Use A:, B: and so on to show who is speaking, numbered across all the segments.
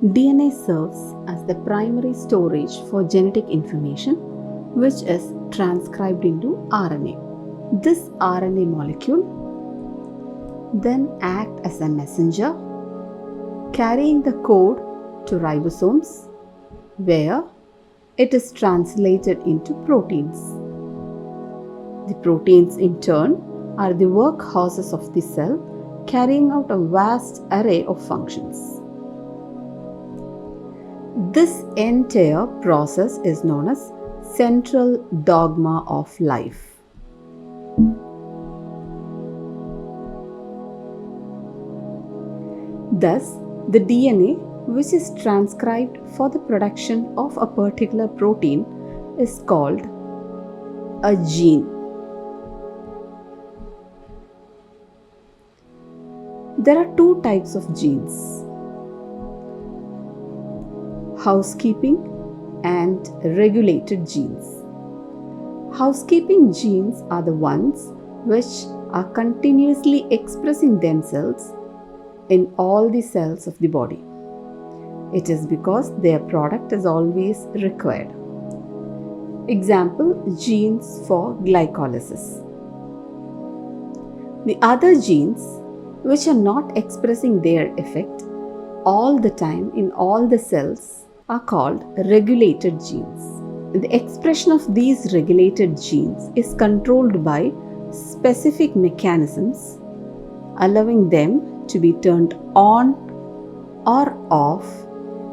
A: DNA serves as the primary storage for genetic information, which is transcribed into RNA. This RNA molecule then acts as a messenger, carrying the code to ribosomes, where it is translated into proteins. The proteins in turn are the workhorses of the cell, carrying out a vast array of functions. This entire process is known as central dogma of life. Thus, the DNA, which is transcribed for the production of a particular protein, is called a gene. There are two types of genes: housekeeping and regulated genes. Housekeeping genes are the ones which are continuously expressing themselves in all the cells of the body. It is because their product is always required. Example, genes for glycolysis. The other genes which are not expressing their effect all the time in all the cells are called regulated genes. The expression of these regulated genes is controlled by specific mechanisms, allowing them to be turned on or off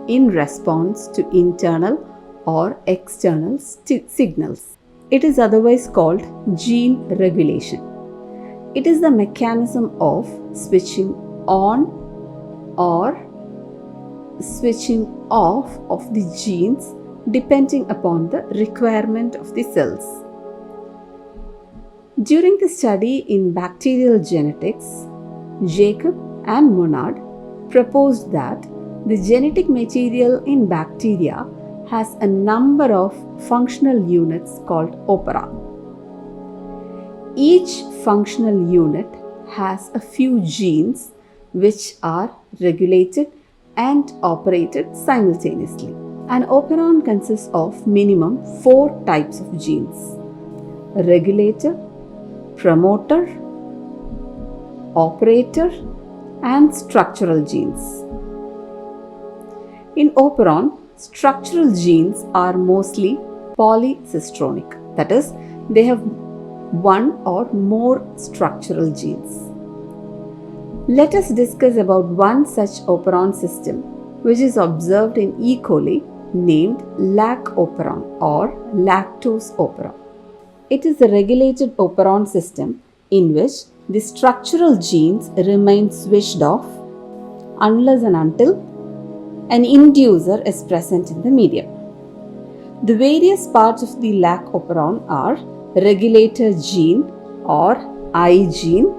A: in response to internal or external signals. It is otherwise called gene regulation. It is the mechanism of switching on or switching off of the genes depending upon the requirement of the cells. During the study in bacterial genetics, Jacob and Monod proposed that the genetic material in bacteria has a number of functional units called opera. Each functional unit has a few genes which are regulated and operated simultaneously. An operon consists of minimum 4 types of genes: regulator, promoter, operator, and structural genes. In operon, structural genes are mostly polycistronic, that is, they have one or more structural genes. Let us discuss about one such operon system which is observed in E. coli named Lac Operon or lactose operon. It is a regulated operon system in which the structural genes remain switched off unless and until an inducer is present in the medium. The various parts of the Lac Operon are regulator gene or I gene,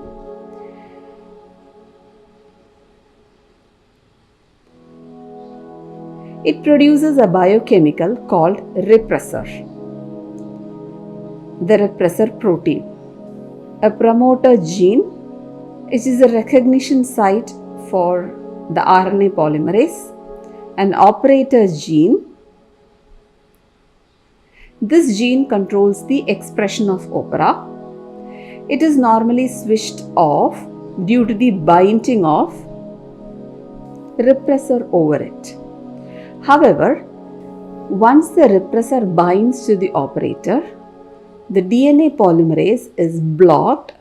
A: it produces a biochemical called repressor, the repressor protein. A promoter gene, which is a recognition site for the RNA polymerase. An operator gene. This gene controls the expression of opera. It is normally switched off due to the binding of repressor over it. However, once the repressor binds to the operator, the DNA polymerase is blocked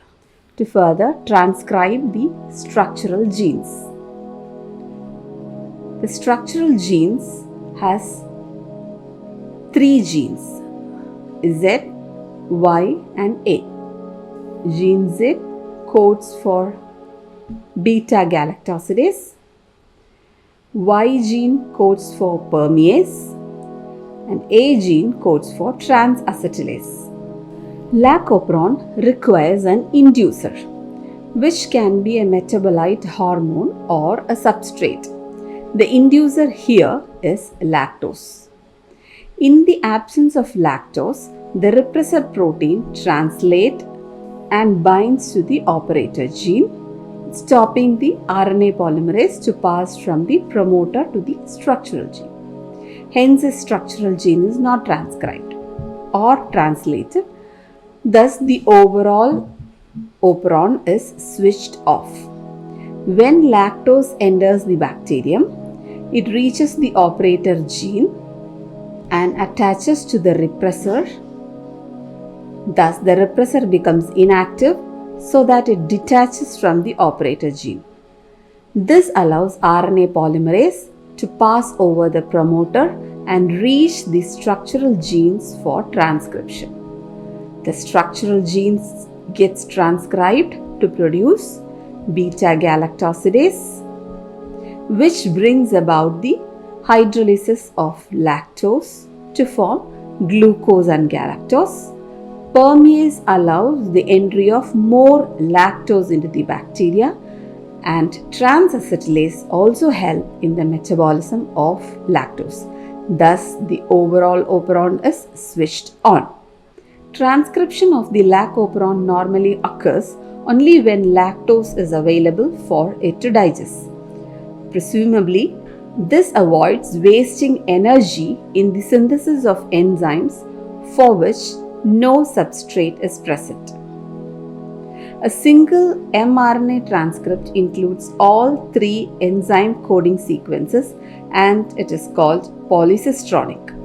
A: to further transcribe the structural genes. The structural genes has 3 genes: Z, Y, and A. Gene Z codes for beta-galactosidase. Y gene codes for permease, and A gene codes for transacetylase. Lac Operon requires an inducer, which can be a metabolite hormone or a substrate. The inducer here is lactose. In the absence of lactose, the repressor protein translates and binds to the operator gene. stopping the RNA polymerase to pass from the promoter to the structural gene. Hence, a structural gene is not transcribed or translated. Thus, the overall operon is switched off. When lactose enters the bacterium, it reaches the operator gene and attaches to the repressor. Thus, the repressor becomes inactive so that it detaches from the operator gene. This allows RNA polymerase to pass over the promoter and reach the structural genes for transcription. The structural genes gets transcribed to produce beta-galactosidase, which brings about the hydrolysis of lactose to form glucose and galactose. Permease allows the entry of more lactose into the bacteria, and transacetylase also help in the metabolism of lactose. Thus, the overall operon is switched on. Transcription of the Lac Operon normally occurs only when lactose is available for it to digest. Presumably, this avoids wasting energy in the synthesis of enzymes for which no substrate is present. A single mRNA transcript includes all three enzyme coding sequences and it is called polycistronic.